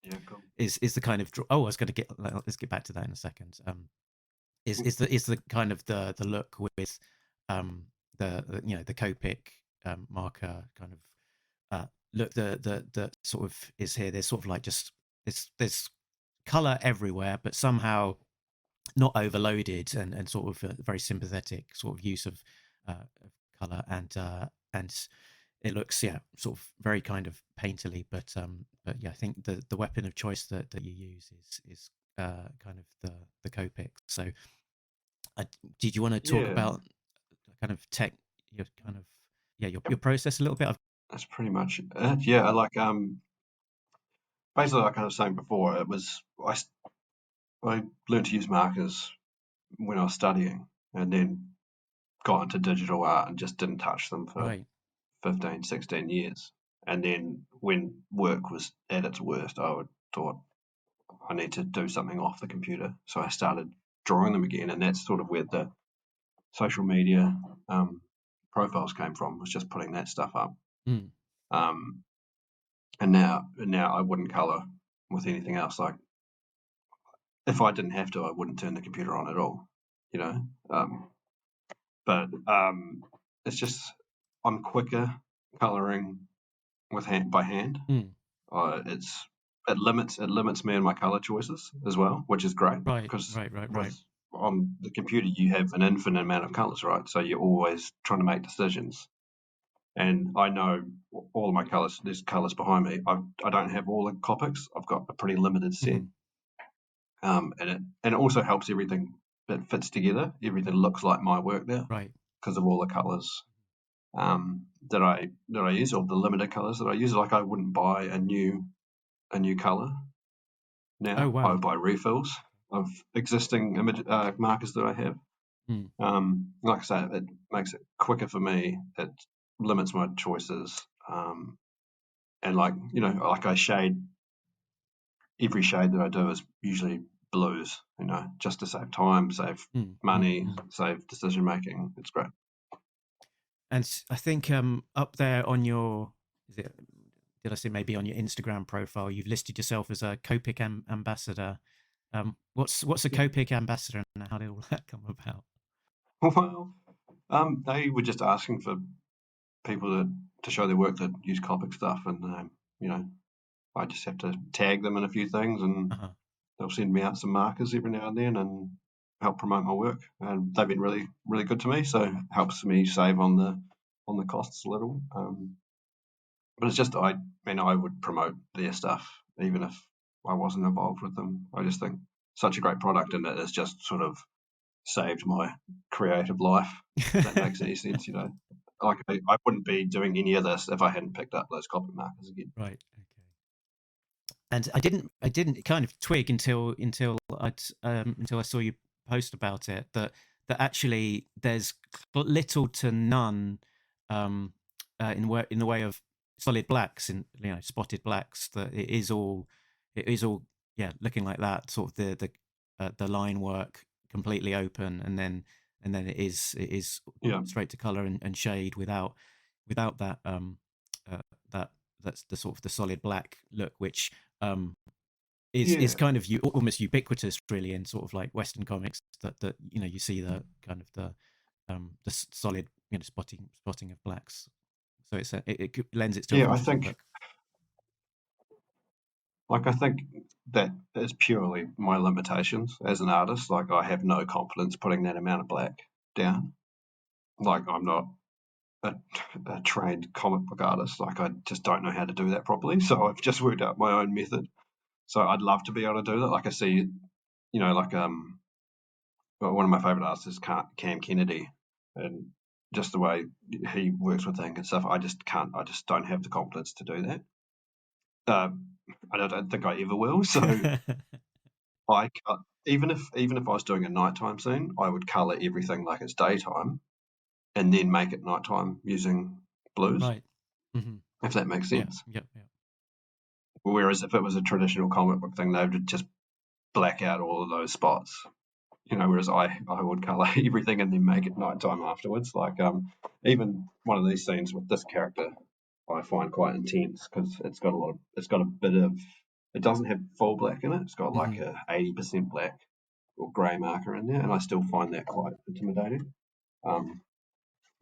yeah, cool. is the kind of oh I was going to get let's get back to that in a second. Is the kind of the look with the Copic marker kind of look the sort of is here. There's sort of like just there's color everywhere, but somehow not overloaded and sort of a very sympathetic sort of use of color and it looks sort of very kind of painterly, but yeah, I think the weapon of choice that you use is kind of the Copic. So did you want to talk Yeah, about kind of your kind of your process a little bit? that's pretty much it. Yeah, I like basically like I was saying before, it was I learned to use markers when I was studying, and then got into digital art and just didn't touch them for Right. 15, 16 years. And then when work was at its worst, thought I need to do something off the computer. So I started drawing them again, and that's sort of where the social media profiles came from. Was just putting that stuff up. Mm. Um, and now I wouldn't color with anything else. Like if I didn't have to, I wouldn't turn the computer on at all. You know. But it's just I'm quicker coloring with hand by hand. Mm. It's it limits me and my color choices as well, which is great Right, because right, right, with right. on the computer you have an infinite amount of colors, right? So you're always trying to make decisions. And I know all of my colors. There's colors behind me. I don't have all the Copics. I've got a pretty limited set. Mhm. And it also helps everything that fits together. Everything looks like my work now Right. because of all the colors. that I use, or the limited colors that I use. Like I wouldn't buy a new color now. Oh I wow. would buy refills of existing markers that I have. Mm. Like I say, it makes it quicker for me. It limits my choices. And like I shade, every shade that I do is usually blues. Just to save time, save Mm. money, Mm. save decision making. It's great. And I think up there on your, is it, did I say maybe on your Instagram profile, you've listed yourself as a Copic ambassador. What's a Yeah. Copic ambassador, and how did all that come about? Well, they were just asking for people to show their work that use Copic stuff, and I just have to tag them in a few things, and Uh-huh. they'll send me out some markers every now and then, and help promote my work. And they've been really, really good to me, so it helps me save on the costs a little. But it's just I would promote their stuff even if I wasn't involved with them. I just think such a great product, and it has just sort of saved my creative life. If that makes any sense. Like I wouldn't be doing any of this if I hadn't picked up those copy markers again. Right. Okay. And I didn't kind of twig until I saw you post about it that actually there's little to none in the way of solid blacks, and spotted blacks, that it is all yeah, looking like that, sort of the line work completely open, and then it is Yeah, straight to color and shade without that uh, that's the sort of the solid black look, which um, is yeah, kind of almost ubiquitous, really, in sort of like Western comics. That you see the kind of the solid spotting of blacks. So it lends itself yeah. I into the think look. I think that is purely my limitations as an artist. Like I have no confidence putting that amount of black down. Like I'm not a, a trained comic book artist. Like I just don't know how to do that properly. So I've just worked out my own method. So I'd love to be able to do that. Like I see, like well, one of my favorite artists is Cam Kennedy, and just the way he works with ink and stuff, I just can't. I just don't have the confidence to do that. I don't think I ever will. So even if I was doing a nighttime scene, I would color everything like it's daytime, and then make it nighttime using blues, Right. Hmm. if that makes Yeah. sense. Yeah. Yeah. Whereas if it was a traditional comic book thing, they would just black out all of those spots. Whereas I would color everything and then make it nighttime afterwards. Like even one of these scenes with this character, I find quite intense because it's got a bit of, it doesn't have full black in it. It's got like Hmm. a 80% black or grey marker in there, and I still find that quite intimidating. Um,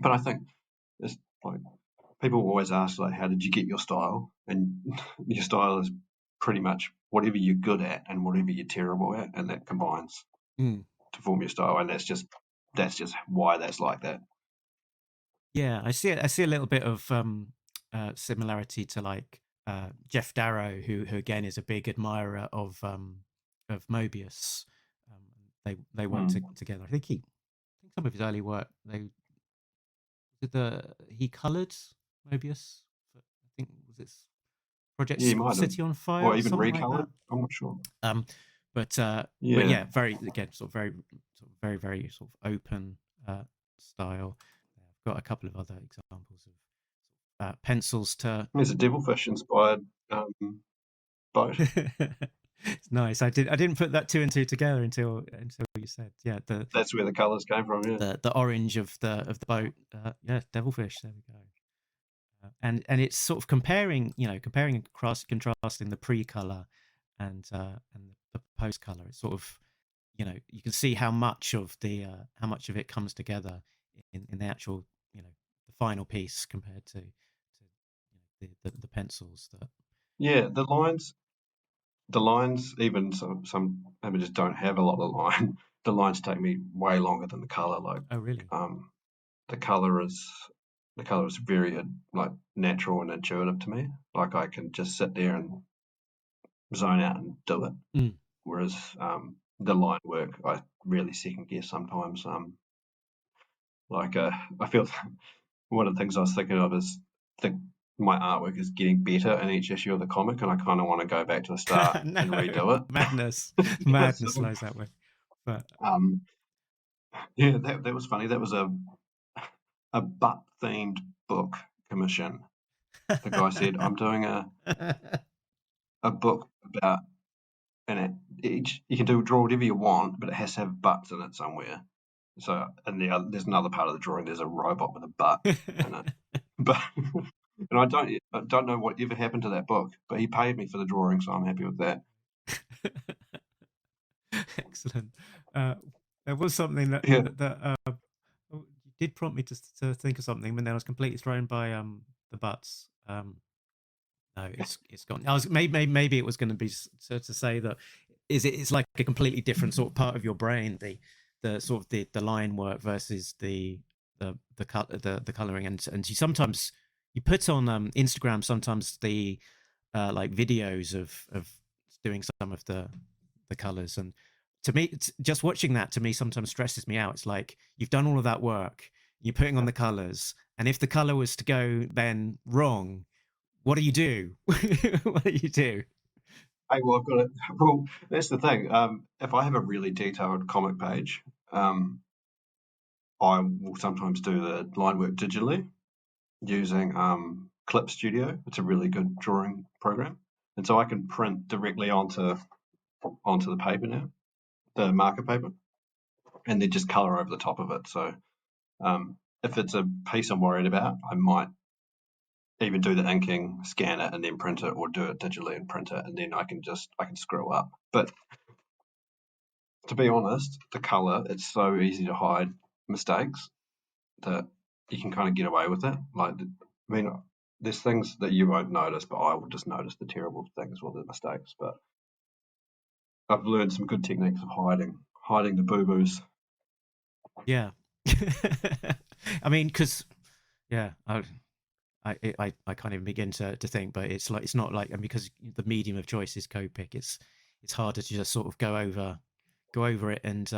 but I think it's like people always ask, like, how did you get your style? And your style is pretty much whatever you're good at and whatever you're terrible at, and that combines Mm. to form your style. And that's just why that's like that. Yeah, I see it. I see a little bit of similarity to like Jeff Darrow, who again is a big admirer of Mobius. Um, they worked Mm. together. I think some of his early work he coloured Mobius. I think was it Project Yeah, you might have, City on Fire or or even something like recolored. that. I'm not sure. Um, but Yeah, yeah, very again sort of very very sort of open style. I've got a couple of other examples of pencils to. there's a devilfish inspired boat. It's nice. I didn't put that two and two together until you said, yeah, the That's where the colours came from. Yeah, the the orange of the boat. Yeah, devilfish. There we go. And it's sort of comparing and contrasting the pre-color and the post-color. It's sort of, you can see how much of it comes together in the actual, the final piece compared to the pencils that. yeah. The lines, even some images don't have a lot of line. The lines take me way longer than the color. Like Oh really? um, the color is very like natural and intuitive to me. Like I can just sit there and zone out and do it. Mm. Whereas the line work, I really second guess sometimes. Like I feel one of the things I was thinking of is think my artwork is getting better in each issue of the comic, and I kind of want to go back to the start No, and redo madness, it. madness So, lies that way. But um, yeah, that was funny. That was a butt themed book commission. The guy said, "I'm doing a book about, and each you can draw whatever you want, but it has to have butts in it somewhere." So, and there's another part of the drawing. There's a robot with a butt in it, but and I don't know what ever happened to that book, but he paid me for the drawing, so I'm happy with that. Excellent. There was something Yeah, you did prompt me to think of something, but then I was completely thrown by the butts. No, it's gone. I was maybe it was going to be to say that it's like a completely different sort of part of your brain, the sort of the line work versus the coloring, and you put on Instagram sometimes the like videos of doing some of the colors, and to me just watching that to me sometimes stresses me out. It's like you've done all of that work, you're putting on the colors, and if the color was to go then wrong, what do you do? What do you do? hey, well, I've got it. Well, that's the thing. If I have a really detailed comic page, I will sometimes do the line work digitally using Clip Studio. It's a really good drawing program, and so I can print directly onto the paper now, the marker paper, and then just color over the top of it. So if it's a piece I'm worried about, I might even do the inking, scan it, and then print it, or do it digitally and print it, and then I can screw up. But to be honest, the color, it's so easy to hide mistakes that you can kind of get away with it. Like, I mean, there's things that you won't notice, but I will just notice the terrible things or the mistakes. But I've learned some good techniques of hiding the boo boos. Yeah. I mean, because yeah, I can't even begin to think, but it's like it's not like, and because the medium of choice is Copic, it's harder to just sort of go over it and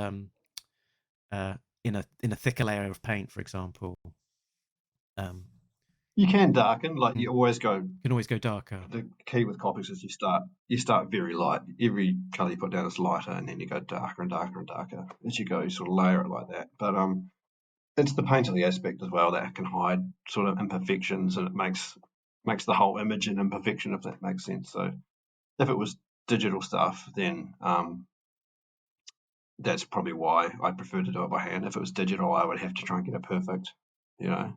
uh in a thicker layer of paint, for example. Um, You can darken, like mm, you always go. can always go darker. The key with copics is you start very light. Every color you put down is lighter, and then you go darker and darker and darker as you go. You sort of layer it like that. But it's the painterly aspect as well that can hide sort of imperfections, and it makes the whole image an imperfection, if that makes sense. So if it was digital stuff, then that's probably why I prefer to do it by hand. If it was digital, I would have to try and get it perfect. You know,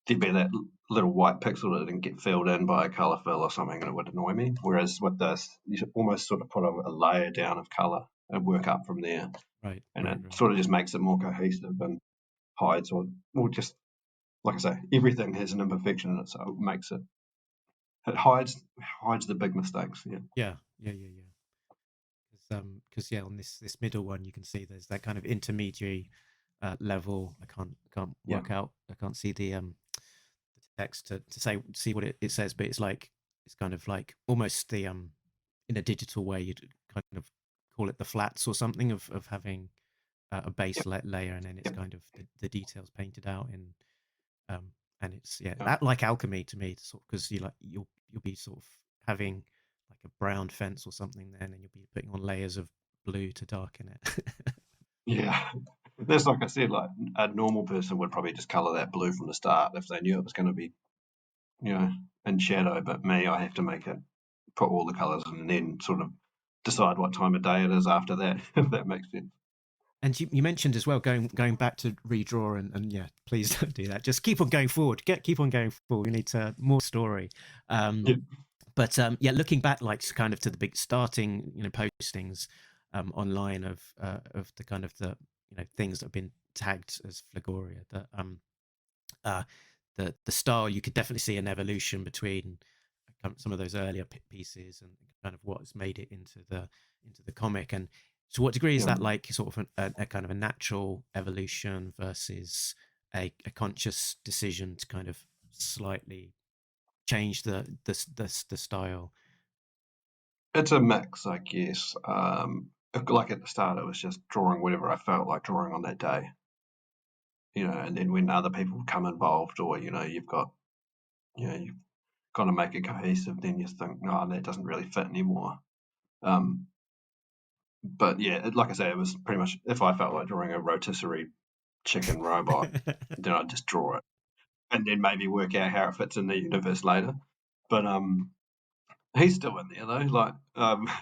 there'd be that little white pixel that didn't get filled in by a color fill or something, and it would annoy me. Whereas with this, you almost sort of put a layer down of color and work up from there, Right, and right, it right. sort of just makes it more cohesive and hides or just like I say, everything has an imperfection in it, so it makes it hides the big mistakes. Yeah, Yeah, yeah, yeah, yeah. Because yeah, on this middle one, you can see there's that kind of intermediary level. I can't yeah, work out. I can't see the text to see what it says, but it's kind of like almost the in a digital way you'd kind of call it the flats or something of having a base yep, layer, and then it's yep, kind of the details painted out in um and it's yeah yep. that like alchemy to me, sort of, because you'll be sort of having like a brown fence or something then, and you'll be putting on layers of blue to darken it. Yeah. That's like I said, like a normal person would probably just color that blue from the start if they knew it was going to be, you know, in shadow. But me, I have to make it, put all the colors in, and then sort of decide what time of day it is after that, if that makes sense. And you mentioned as well going back to redraw, and yeah, please don't do that. Just keep on going forward. Keep on going forward. We need more story. Um, Yeah, but yeah, looking back, like kind of to the big starting, postings online of the kind of the things that have been tagged as Flogoria. That uh, the style, you could definitely see an evolution between some of those earlier pieces and kind of what's made it into the comic. And to what degree is yeah. that like sort of a kind of a natural evolution versus a conscious decision to kind of slightly change the style? It's a mix, I guess. Like at the start, it was just drawing whatever I felt like drawing on that day. and then when other people become involved, or you've got you've got to make it cohesive, then you think, no, that doesn't really fit anymore. But yeah, like I say, it was pretty much, if I felt like drawing a rotisserie chicken robot, then I'd just draw it and then maybe work out how it fits in the universe later. But he's still in there though. Like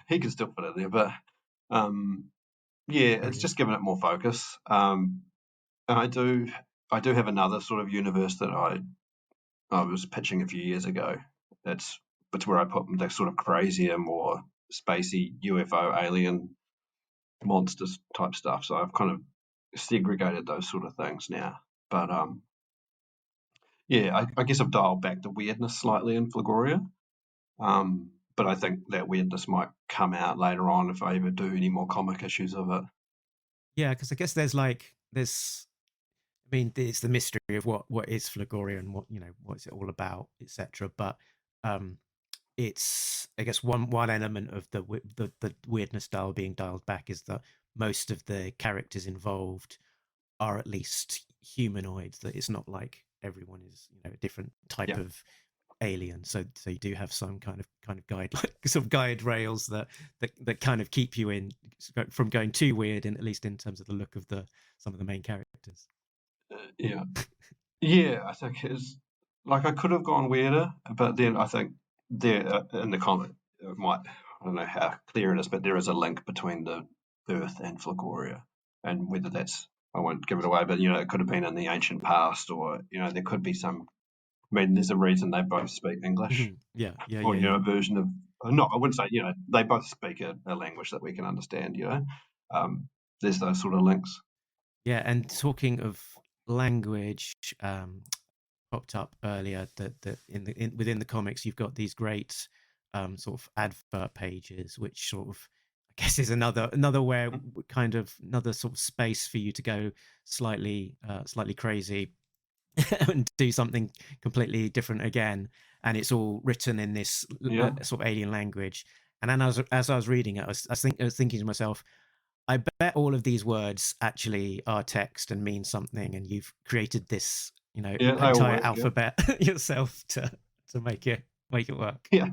he can still fit in there, but yeah, There it's he just is. giving it more focus. And I do have another sort of universe that I was pitching a few years ago. It's where I put the sort of crazier, more spacey UFO alien monsters type stuff. So I've kind of segregated those sort of things now. But yeah, I guess I've dialed back the weirdness slightly in Flogoria. But I think that weirdness might come out later on if I ever do any more comic issues of it. Yeah, because I guess there's I mean, it's the mystery of what is Flogoria and what's it all about, etc. But um, it's, I guess, one element of the weirdness dial being dialed back is that most of the characters involved are at least humanoids. That it's not like everyone is a different type Yeah, of alien. So you do have some kind of guide, like sort of guide rails that kind of keep you in from going too weird, and at least in terms of the look of the some of the main characters. yeah, yeah. I think it's like I could have gone weirder, but then I think there in the comic it might, I don't know how clear it is, but there is a link between the Earth and Flogoria, and whether that's, I won't give it away, but it could have been in the ancient past, or there could be some. I mean, there's a reason they both speak English, Yeah, yeah, or yeah, yeah. a version of. Not, I wouldn't say they both speak a language that we can understand. There's those sort of links. Yeah, and talking of language, popped up earlier that within the comics you've got these great sort of advert pages, which sort of, I guess, is another where kind of another sort of space for you to go slightly crazy and do something completely different again. And it's all written in this Yeah, sort of alien language. And then as I was reading it, I was thinking to myself, I bet all of these words actually are text and mean something, and you've created this, yeah, they all entire work. Yeah, alphabet yourself to make it work. yeah,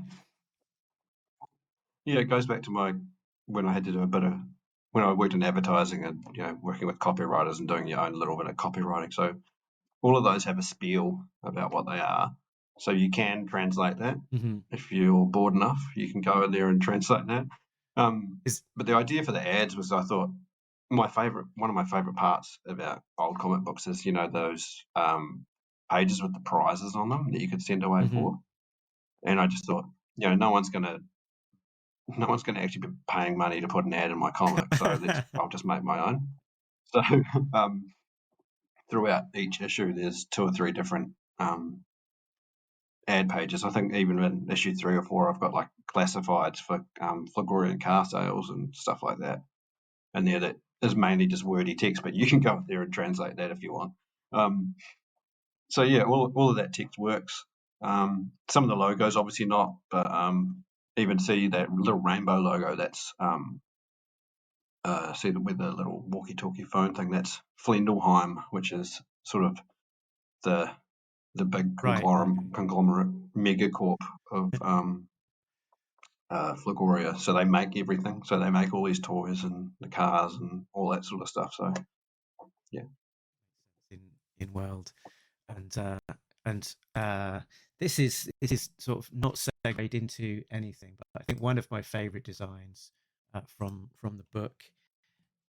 yeah. It goes back to my when I had to do a bit of when I worked in advertising and working with copywriters and doing your own little bit of copywriting. So all of those have a spiel about what they are. So you can translate that. Hmm. If you're bored enough, you can go in there and translate that. Is But the idea for the ads was, I thought, one of my favorite parts about old comic books is, those pages with the prizes on them that you could send away hmm for. And I just thought, no one's gonna actually be paying money to put an ad in my comic, so I'll just make my own. So um, throughout each issue, there's 2 or 3 different ad pages. I think even in issue 3 or 4, I've got like classifieds for Flogorian car sales and stuff like that. And there, that is mainly just wordy text, but you can go up there and translate that if you want. Um, so yeah, all of that text works. Some of the logos obviously not, but even see that little rainbow logo. That's see with the little walkie-talkie phone thing. That's Flendelheim, which is sort of the big right, conglomerate megacorp of Flogoria. So they make everything. So they make all these toys and the cars and all that sort of stuff. So yeah, in in world. And this is sort of not segued into anything, but I think one of my favorite designs from the book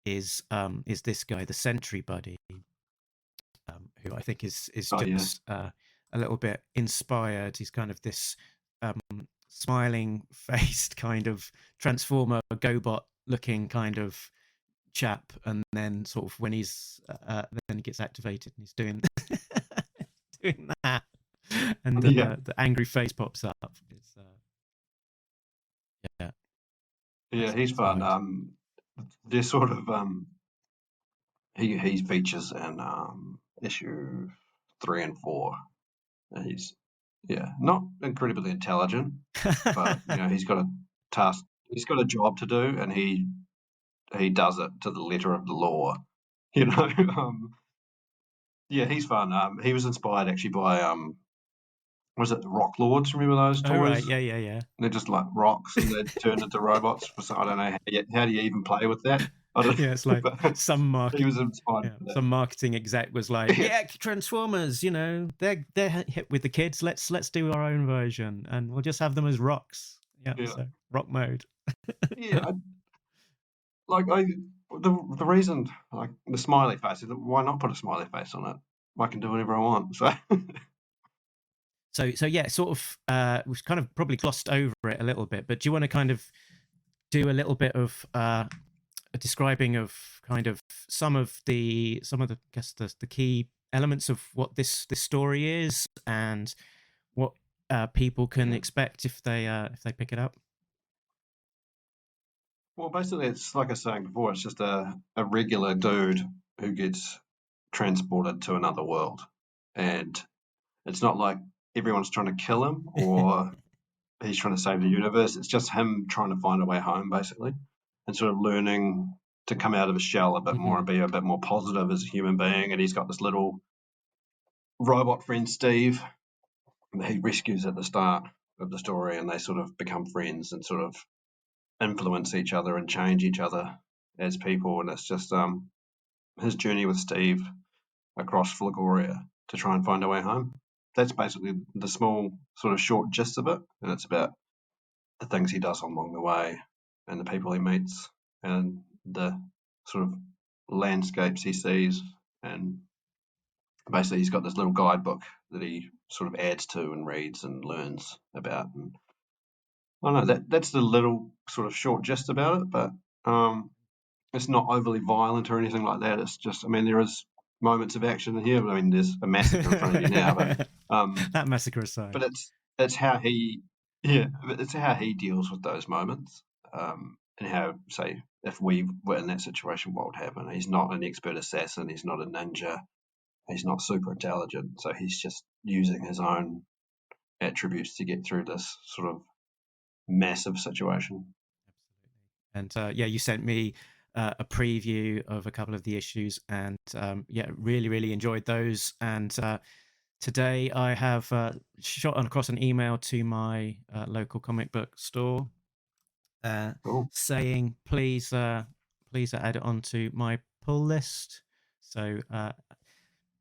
is this guy, the Sentry Buddy, who I think is oh yeah, just a little bit inspired. He's kind of this smiling faced kind of transformer GoBot looking kind of chap, and then sort of when then he gets activated and he's doing doing that, and yeah, the angry face pops up. It's yeah, yeah. nicely He's fun. designed. They're sort of he features in issue 3 and 4. And he's not incredibly intelligent, but he's got a task. He's got a job to do, and he does it to the letter of the law. You know, Yeah, he's fun. He was inspired actually by was it the Rock Lords? Remember those Oh right, toys? yeah. They're just like rocks, and they turn into robots. I don't know how do you even play with that. I don't. Yeah, it's like But some he was inspired by some marketing exec was like, that. yeah, Transformers, they're hit with the kids. Let's do our own version, and we'll just have them as rocks. Yeah, Yeah, so rock mode. yeah. I the reason like the smiley face is that why not put a smiley face on it? I can do whatever I want. So So yeah, sort of we've kind of probably glossed over it a little bit, but do you want to kind of do a little bit of a describing of kind of some of the I guess the key elements of what this story is and what people can yeah. expect if they pick it up? Well, basically, it's like I was saying before. It's just a regular dude who gets transported to another world, and it's not like everyone's trying to kill him or he's trying to save the universe. It's just him trying to find a way home, basically, and sort of learning to come out of his shell a bit more Hmm. and be a bit more positive as a human being. And he's got this little robot friend, Steve, that he rescues at the start of the story, and they sort of become friends and sort of influence each other and change each other as people. And it's just his journey with Steve across Flogoria to try and find a way home. That's basically the small sort of short gist of it, and it's about the things he does along the way and the people he meets and the sort of landscapes he sees. And basically he's got this little guidebook that he sort of adds to and reads and learns about. And I don't know, that's the little sort of short gist about it, but um, it's not overly violent or anything like that. It's just, I mean, there is moments of action in here. I mean, there's a massacre in front of you now, um, That massacre aside. but it's how he, yeah, it's how he deals with those moments, and how, say, if we were in that situation, what would happen? He's not an expert assassin. He's not a ninja. He's not super intelligent. So he's just using his own attributes to get through this sort of massive situation. And yeah, you sent me a preview of a couple of the issues, and yeah, really enjoyed those. And today I have shot across an email to my local comic book store uh, Cool. saying please add it onto my pull list. So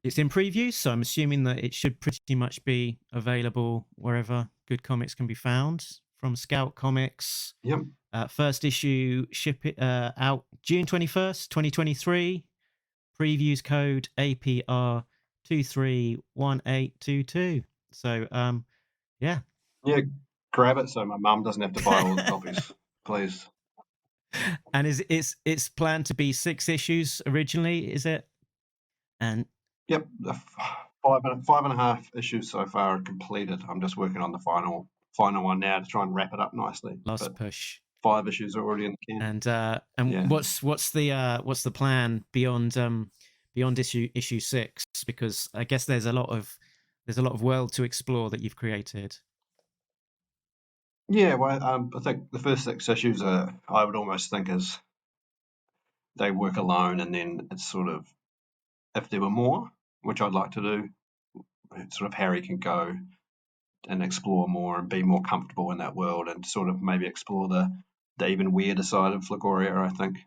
it's in preview, so I'm assuming that it should pretty much be available wherever good comics can be found, from Scout Comics. Yep. First issue out June 21st, 2023. Previews code APR 231822. So yeah. Yeah. Grab it so my mum doesn't have to buy all the copies, please. And it's planned to be 6 issues originally, is it? And Yep, the five and a half issues so far are completed. I'm just working on the final one now to try and wrap it up nicely. last But push. 5 issues are already in the can. And Yeah. what's the plan beyond issue 6, because I guess there's a lot of world to explore that you've created. Yeah, well, I think the first 6 issues are, I would almost think, as they work alone, and then it's sort of, if there were more, which I'd like to do, sort of Harry can go and explore more and be more comfortable in that world and sort of maybe explore the even weirder side of Flogoria, I think.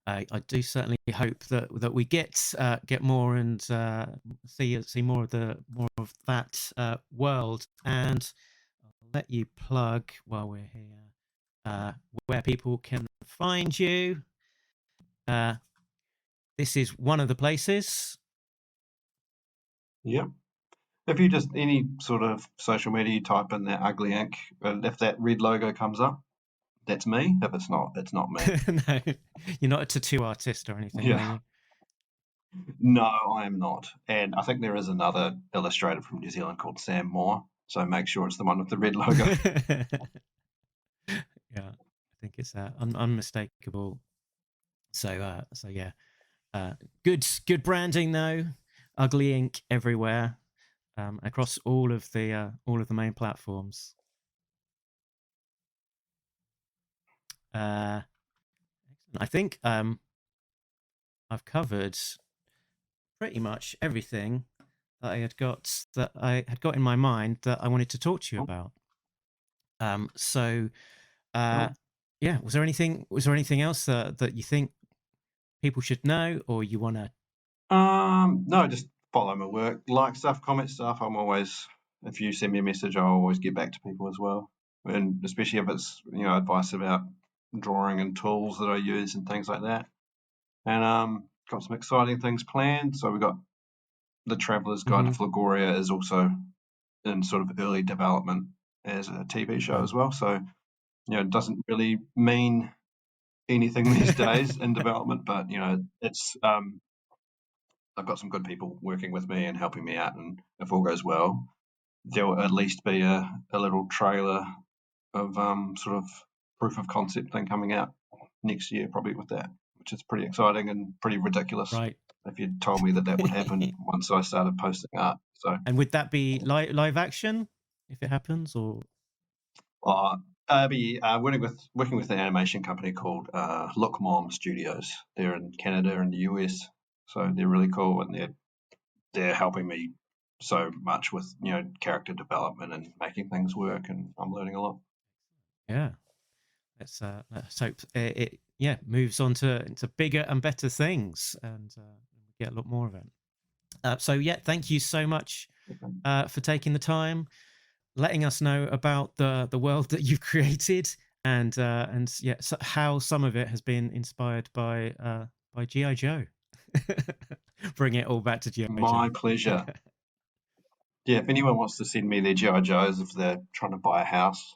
I do certainly hope that we get more and see more of that world. And I'll let you plug while we're here where people can find you. Uh, this is one of the places. Yep. If you just any sort of social media, you type in that ugly ink, and if that red logo comes up, that's me. If it's not, it's not me. No, you're not a tattoo artist or anything, are Yeah. you? No, I am not. And I think there is another illustrator from New Zealand called Sam Moore. So make sure it's the one with the red logo. Yeah, I think it's unmistakable. So yeah, good branding though. Ugly ink everywhere, across all of the main platforms. I think I've covered pretty much everything that I had got in my mind that I wanted to talk to you Cool. about. So, Cool. yeah, was there anything else that you think people should know, or you want to? No, just follow my work, like stuff, comment stuff. I'm always, if you send me a message, I'll always get back to people as well, and especially if it's advice about drawing and tools that I use and things like that. And got some exciting things planned. So we've got the Traveller's Guide to Flogoria is also in sort of early development as a TV show as well. So it doesn't really mean anything these days in development, but it's I've got some good people working with me and helping me out, and if all goes well, there'll at least be a little trailer of sort of proof of concept thing coming out next year, probably with that, which is pretty exciting and pretty ridiculous. Right. If you'd told me that would happen once I started posting art. So, And would that be live action if it happens, or? I'll be working with an animation company called Look Mom Studios. They're in Canada and the US, so they're really cool, and they're helping me so much with character development and making things work, and I'm learning a lot. Yeah, let's hope it moves on into bigger and better things, and we get a lot more of it. So yeah, thank you so much for taking the time, letting us know about the world that you've created, and yeah, so how some of it has been inspired by G.I. Joe. Bring it all back to G.I. Joe. My pleasure. Yeah, if anyone wants to send me their G.I. Joes if they're trying to buy a house,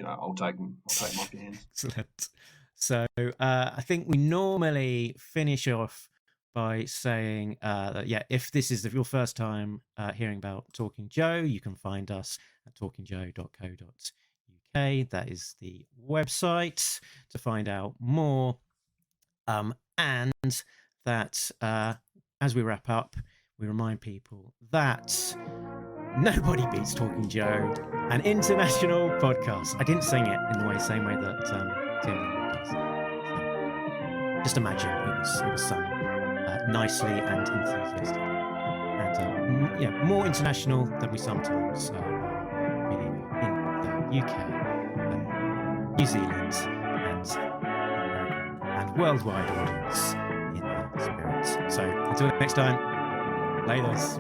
I'll take them. I'll take them off your hands. Excellent. So I think we normally finish off by saying that, yeah, if this is your first time hearing about Talking Joe, you can find us at talkingjoe.co.uk. That is the website to find out more. And that as we wrap up, we remind people that nobody beats Talking Joe, an international podcast. I didn't sing it in the same way that Tim does. So just imagine it was sung nicely and enthusiastically, and yeah, more international than we sometimes are in the UK, New Zealand, and American and worldwide audience in that spirit. So until next time, laters.